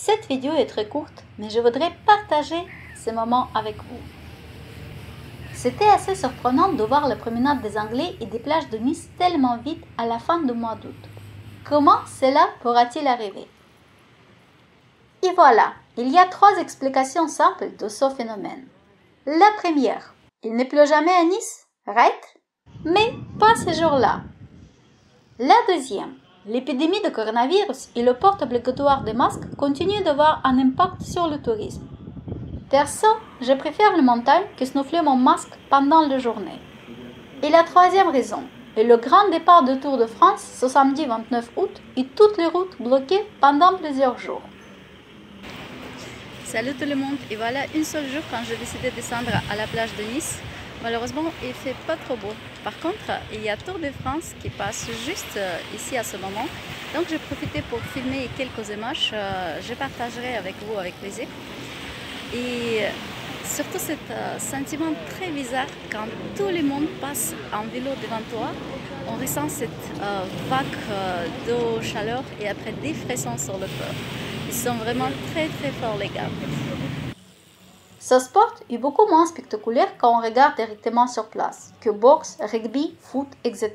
Cette vidéo est très courte, mais je voudrais partager ces moments avec vous. C'était assez surprenant de voir la promenade des Anglais et des plages de Nice tellement vite à la fin du mois d'août. Comment cela pourra-t-il arriver? Et voilà, il y a 3 explications simples de ce phénomène. La première, il ne pleut jamais à Nice, right? Mais pas ce jour-là. La deuxième, l'épidémie de coronavirus et le port obligatoire des masques continuent d'avoir un impact sur le tourisme. Perso, je préfère les montagnes que snouffler mon masque pendant la journée. Et la troisième raison est le grand départ du Tour de France ce samedi 29 août et toutes les routes bloquées pendant plusieurs jours. Salut tout le monde, et voilà un seul jour quand j'ai décidé de descendre à la plage de Nice. Malheureusement, il fait pas trop beau. Par contre, il y a Tour de France qui passe juste ici à ce moment. Donc j'ai profité pour filmer quelques images. Je partagerai avec vous avec plaisir. Et surtout cet sentiment très bizarre quand tout le monde passe en vélo devant toi. On ressent cette vague d'eau, chaleur et après des frissons sur le corps. Ils sont vraiment très forts les gars. Ce sport est beaucoup moins spectaculaire quand on regarde directement sur place que boxe, rugby, foot, etc.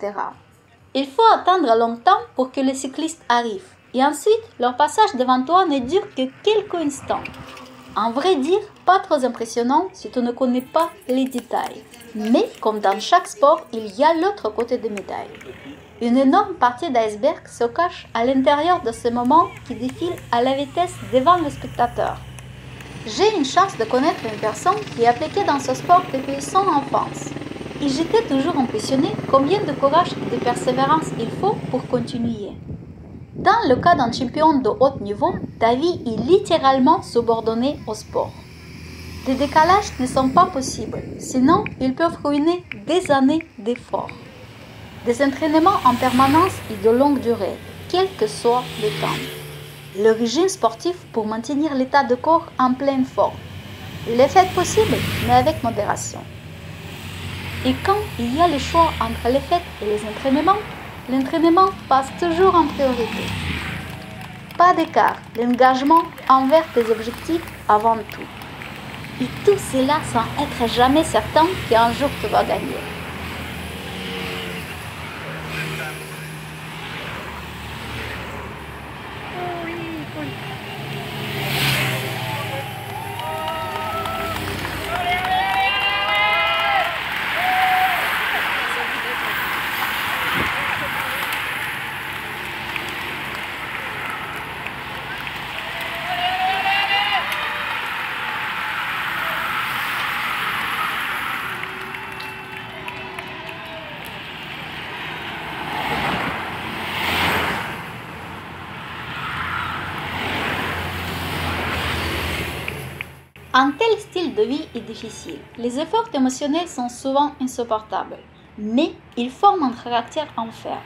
Il faut attendre longtemps pour que les cyclistes arrivent et ensuite leur passage devant toi ne dure que quelques instants. En vrai dire, pas trop impressionnant si tu ne connais pas les détails. Mais comme dans chaque sport, il y a l'autre côté des médailles. Une énorme partie d'iceberg se cache à l'intérieur de ce moment qui défile à la vitesse devant le spectateur. J'ai une chance de connaître une personne qui est appliquée dans ce sport depuis son enfance. Et j'étais toujours impressionnée combien de courage et de persévérance il faut pour continuer. Dans le cas d'un champion de haut niveau, ta vie est littéralement subordonnée au sport. Des décalages ne sont pas possibles, sinon ils peuvent ruiner des années d'efforts. Des entraînements en permanence et de longue durée, quel que soit le temps. Le régime sportif pour maintenir l'état de corps en pleine forme. Il est fait possible, mais avec modération. Et quand il y a le choix entre les fêtes et les entraînements, l'entraînement passe toujours en priorité. Pas d'écart, l'engagement envers tes objectifs avant tout. Et tout cela sans être jamais certain qu'un jour tu vas gagner. Un tel style de vie est difficile. Les efforts émotionnels sont souvent insupportables. Mais ils forment un caractère en fer.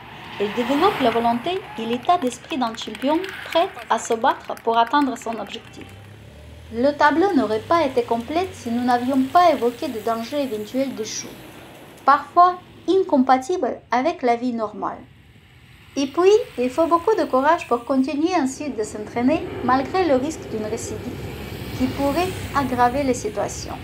Ils développent la volonté et l'état d'esprit d'un champion prêt à se battre pour atteindre son objectif. Le tableau n'aurait pas été complet si nous n'avions pas évoqué des dangers éventuels d'échouer, parfois incompatibles avec la vie normale. Et puis, il faut beaucoup de courage pour continuer ensuite de s'entraîner malgré le risque d'une récidive qui pourrait aggraver les situations.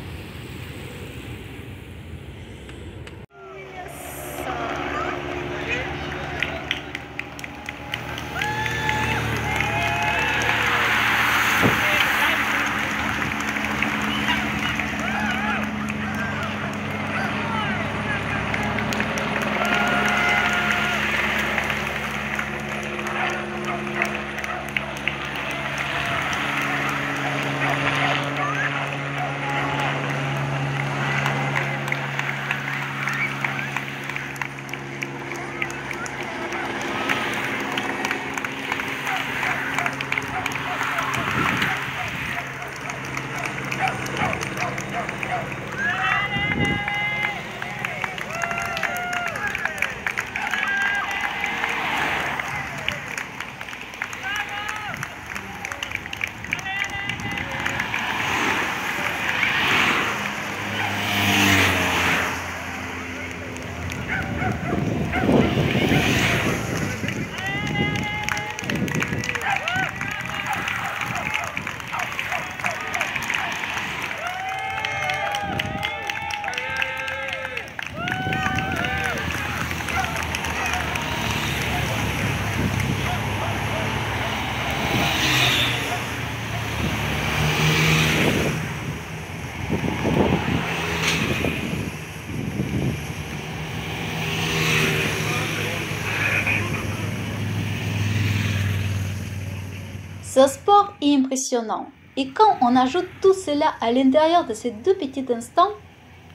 Ce sport est impressionnant. Et quand on ajoute tout cela à l'intérieur de ces 2 petits instants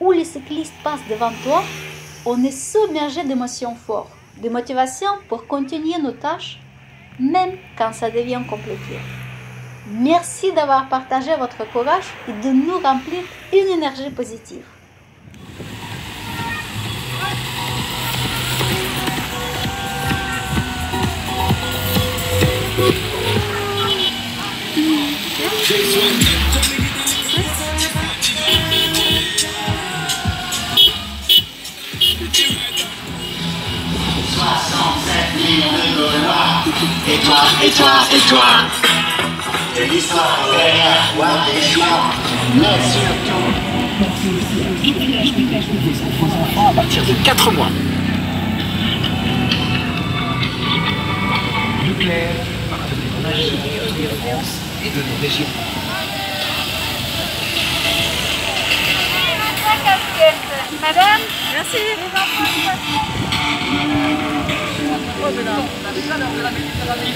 où les cyclistes passent devant toi, on est submergé d'émotions fortes, de motivation pour continuer nos tâches, même quand ça devient compliqué. Merci d'avoir partagé votre courage et de nous remplir une énergie positive. Et toi de l'histoire derrière toi, des choix, mais surtout vos enfants à partir de 4 mois. Nucléaire, partenaire magique de France et de nos régions. Madame, merci. Oh, de là. De la Méditerranée,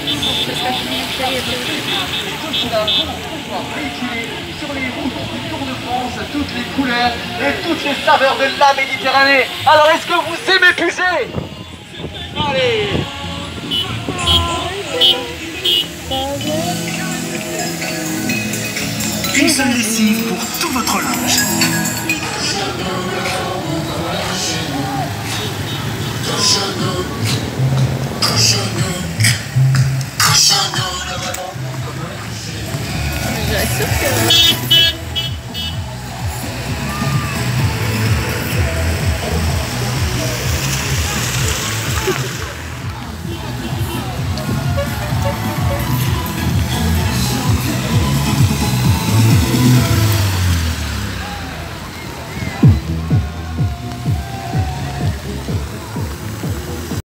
sur les routes du Tour de France, toutes les couleurs et toutes les saveurs de la Méditerranée. Alors est-ce que vous aimez puiser? Allez! Une seule lessive pour tout votre linge. Je suis sûre que